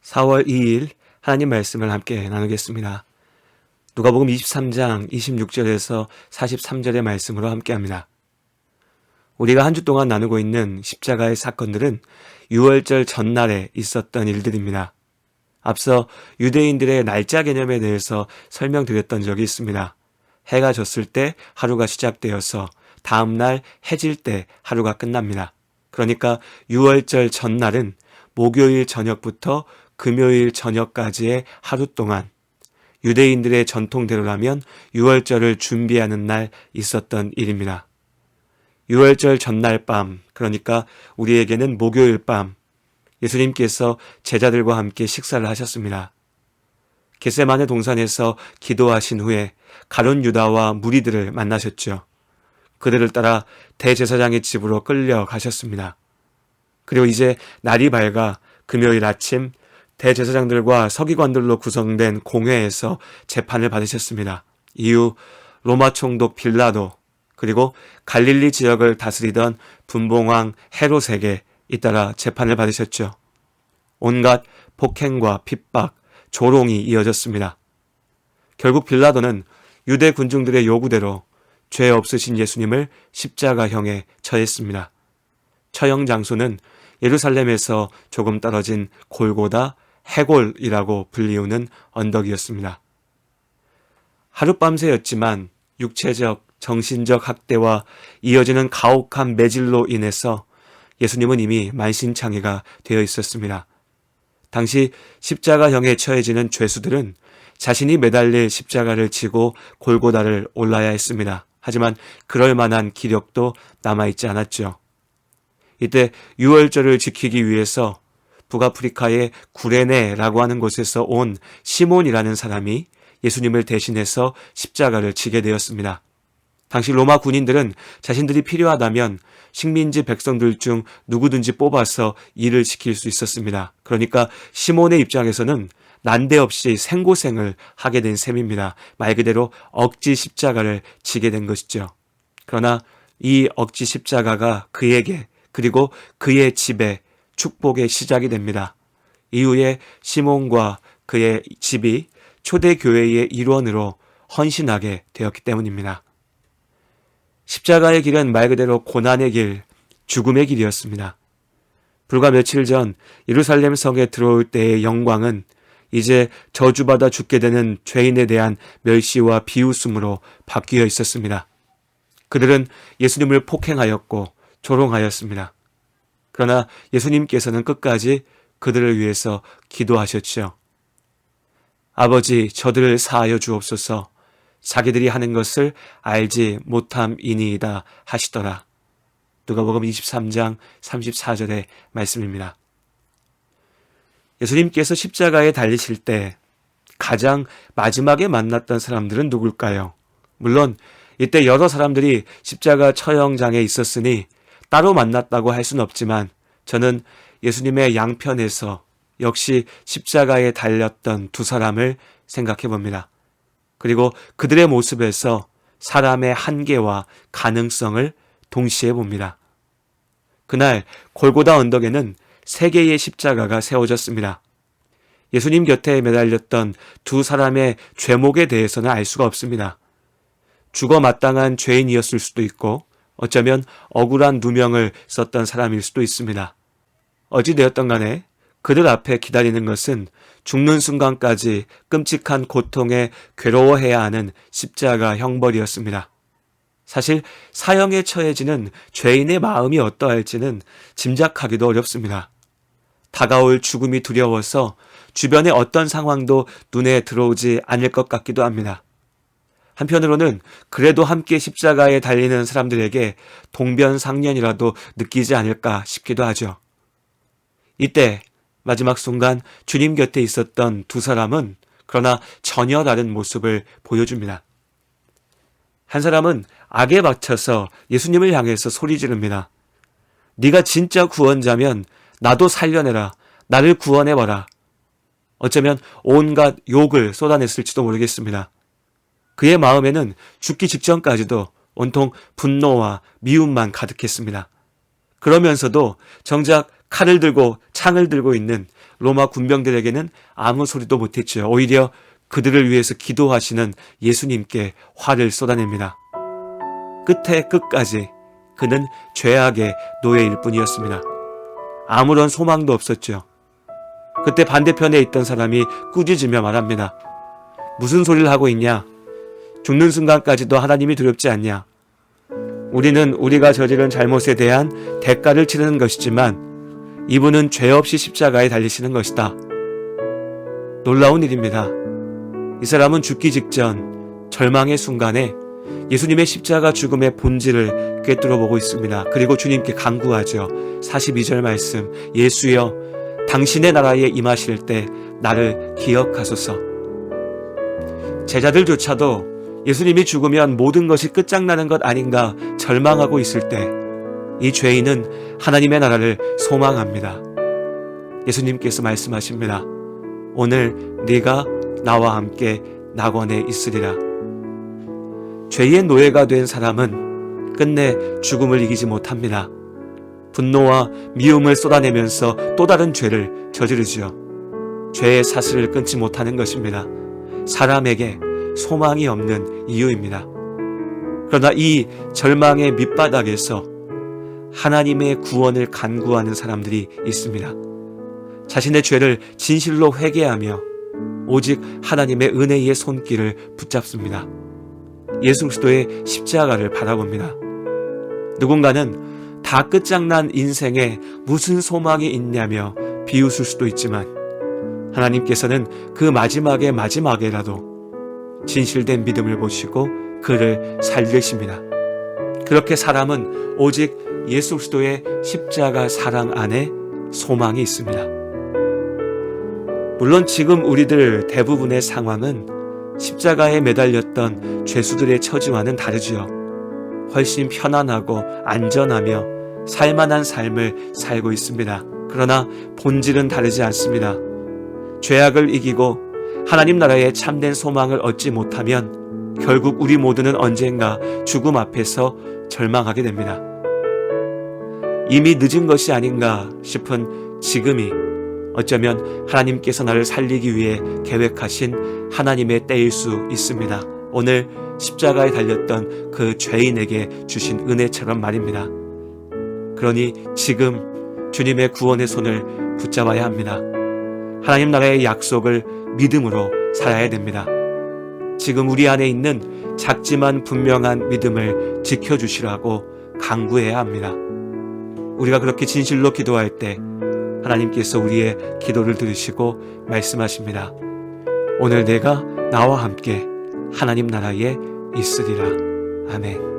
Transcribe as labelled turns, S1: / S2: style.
S1: 4월 2일 하나님 말씀을 함께 나누겠습니다. 누가복음 23장 26절에서 43절의 말씀으로 함께합니다. 우리가 한 주 동안 나누고 있는 십자가의 사건들은 유월절 전날에 있었던 일들입니다. 앞서 유대인들의 날짜 개념에 대해서 설명드렸던 적이 있습니다. 해가 졌을 때 하루가 시작되어서 다음날 해질 때 하루가 끝납니다. 그러니까 유월절 전날은 목요일 저녁부터 금요일 저녁까지의 하루 동안 유대인들의 전통대로라면 유월절을 준비하는 날 있었던 일입니다. 유월절 전날 밤, 그러니까 우리에게는 목요일 밤, 예수님께서 제자들과 함께 식사를 하셨습니다. 겟세마네 동산에서 기도하신 후에 가룟 유다와 무리들을 만나셨죠. 그들을 따라 대제사장의 집으로 끌려가셨습니다. 그리고 이제 날이 밝아 금요일 아침 대제사장들과 서기관들로 구성된 공회에서 재판을 받으셨습니다. 이후 로마 총독 빌라도 그리고 갈릴리 지역을 다스리던 분봉왕 헤롯에게 잇따라 재판을 받으셨죠. 온갖 폭행과 핍박, 조롱이 이어졌습니다. 결국 빌라도는 유대 군중들의 요구대로 죄 없으신 예수님을 십자가형에 처했습니다. 처형 장소는 예루살렘에서 조금 떨어진 골고다 해골이라고 불리우는 언덕이었습니다. 하룻밤새였지만 육체적, 정신적 학대와 이어지는 가혹한 매질로 인해서 예수님은 이미 만신창이가 되어 있었습니다. 당시 십자가형에 처해지는 죄수들은 자신이 매달릴 십자가를 지고 골고다를 올라야 했습니다. 하지만 그럴 만한 기력도 남아있지 않았죠. 이때 유월절을 지키기 위해서 북아프리카의 구레네라고 하는 곳에서 온 시몬이라는 사람이 예수님을 대신해서 십자가를 지게 되었습니다. 당시 로마 군인들은 자신들이 필요하다면 식민지 백성들 중 누구든지 뽑아서 일을 시킬 수 있었습니다. 그러니까 시몬의 입장에서는 난데없이 생고생을 하게 된 셈입니다. 말 그대로 억지 십자가를 지게 된 것이죠. 그러나 이 억지 십자가가 그에게 그리고 그의 집에 축복의 시작이 됩니다. 이후에 시몬과 그의 집이 초대교회의 일원으로 헌신하게 되었기 때문입니다. 십자가의 길은 말 그대로 고난의 길, 죽음의 길이었습니다. 불과 며칠 전 예루살렘 성에 들어올 때의 영광은 이제 저주받아 죽게 되는 죄인에 대한 멸시와 비웃음으로 바뀌어 있었습니다. 그들은 예수님을 폭행하였고 조롱하였습니다. 그러나 예수님께서는 끝까지 그들을 위해서 기도하셨죠. 아버지, 저들을 사하여 주옵소서. 자기들이 하는 것을 알지 못함이니이다 하시더라. 누가복음 23장 34절의 말씀입니다. 예수님께서 십자가에 달리실 때 가장 마지막에 만났던 사람들은 누굴까요? 물론 이때 여러 사람들이 십자가 처형장에 있었으니 따로 만났다고 할 수는 없지만 저는 예수님의 양편에서 역시 십자가에 달렸던 두 사람을 생각해 봅니다. 그리고 그들의 모습에서 사람의 한계와 가능성을 동시에 봅니다. 그날 골고다 언덕에는 3개의 십자가가 세워졌습니다. 예수님 곁에 매달렸던 두 사람의 죄목에 대해서는 알 수가 없습니다. 죽어 마땅한 죄인이었을 수도 있고 어쩌면 억울한 누명을 썼던 사람일 수도 있습니다. 어찌되었던 간에 그들 앞에 기다리는 것은 죽는 순간까지 끔찍한 고통에 괴로워해야 하는 십자가 형벌이었습니다. 사실 사형에 처해지는 죄인의 마음이 어떠할지는 짐작하기도 어렵습니다. 다가올 죽음이 두려워서 주변의 어떤 상황도 눈에 들어오지 않을 것 같기도 합니다. 한편으로는 그래도 함께 십자가에 달리는 사람들에게 동변상련이라도 느끼지 않을까 싶기도 하죠. 이때 마지막 순간 주님 곁에 있었던 두 사람은 그러나 전혀 다른 모습을 보여줍니다. 한 사람은 악에 박혀서 예수님을 향해서 소리 지릅니다. 네가 진짜 구원자면 나도 살려내라. 나를 구원해봐라. 어쩌면 온갖 욕을 쏟아냈을지도 모르겠습니다. 그의 마음에는 죽기 직전까지도 온통 분노와 미움만 가득했습니다. 그러면서도 정작 칼을 들고 창을 들고 있는 로마 군병들에게는 아무 소리도 못했죠. 오히려 그들을 위해서 기도하시는 예수님께 화를 쏟아냅니다. 끝에 끝까지 그는 죄악의 노예일 뿐이었습니다. 아무런 소망도 없었죠. 그때 반대편에 있던 사람이 꾸짖으며 말합니다. 무슨 소리를 하고 있냐? 죽는 순간까지도 하나님이 두렵지 않냐? 우리는 우리가 저지른 잘못에 대한 대가를 치르는 것이지만 이분은 죄 없이 십자가에 달리시는 것이다. 놀라운 일입니다. 이 사람은 죽기 직전 절망의 순간에 예수님의 십자가 죽음의 본질을 꿰뚫어 보고 있습니다. 그리고 주님께 간구하죠. 42절 말씀, 예수여 당신의 나라에 임하실 때 나를 기억하소서. 제자들조차도 예수님이 죽으면 모든 것이 끝장나는 것 아닌가 절망하고 있을 때 이 죄인은 하나님의 나라를 소망합니다. 예수님께서 말씀하십니다. 오늘 네가 나와 함께 낙원에 있으리라. 죄의 노예가 된 사람은 끝내 죽음을 이기지 못합니다. 분노와 미움을 쏟아내면서 또 다른 죄를 저지르지요. 죄의 사슬을 끊지 못하는 것입니다. 사람에게 소망이 없는 이유입니다. 그러나 이 절망의 밑바닥에서 하나님의 구원을 간구하는 사람들이 있습니다. 자신의 죄를 진실로 회개하며 오직 하나님의 은혜의 손길을 붙잡습니다. 예수 그리스도의 십자가를 바라봅니다. 누군가는 다 끝장난 인생에 무슨 소망이 있냐며 비웃을 수도 있지만 하나님께서는 그 마지막의 마지막에라도 진실된 믿음을 보시고 그를 살리십니다. 그렇게 사람은 오직 예수 그리스도의 십자가 사랑 안에 소망이 있습니다. 물론 지금 우리들 대부분의 상황은 십자가에 매달렸던 죄수들의 처지와는 다르지요. 훨씬 편안하고 안전하며 살만한 삶을 살고 있습니다. 그러나 본질은 다르지 않습니다. 죄악을 이기고 하나님 나라의 참된 소망을 얻지 못하면 결국 우리 모두는 언젠가 죽음 앞에서 절망하게 됩니다. 이미 늦은 것이 아닌가 싶은 지금이 어쩌면 하나님께서 나를 살리기 위해 계획하신 하나님의 때일 수 있습니다. 오늘 십자가에 달렸던 그 죄인에게 주신 은혜처럼 말입니다. 그러니 지금 주님의 구원의 손을 붙잡아야 합니다. 하나님 나라의 약속을 믿음으로 살아야 됩니다. 지금 우리 안에 있는 작지만 분명한 믿음을 지켜주시라고 간구해야 합니다. 우리가 그렇게 진실로 기도할 때 하나님께서 우리의 기도를 들으시고 말씀하십니다. 오늘 내가 나와 함께 하나님 나라에 있으리라. 아멘.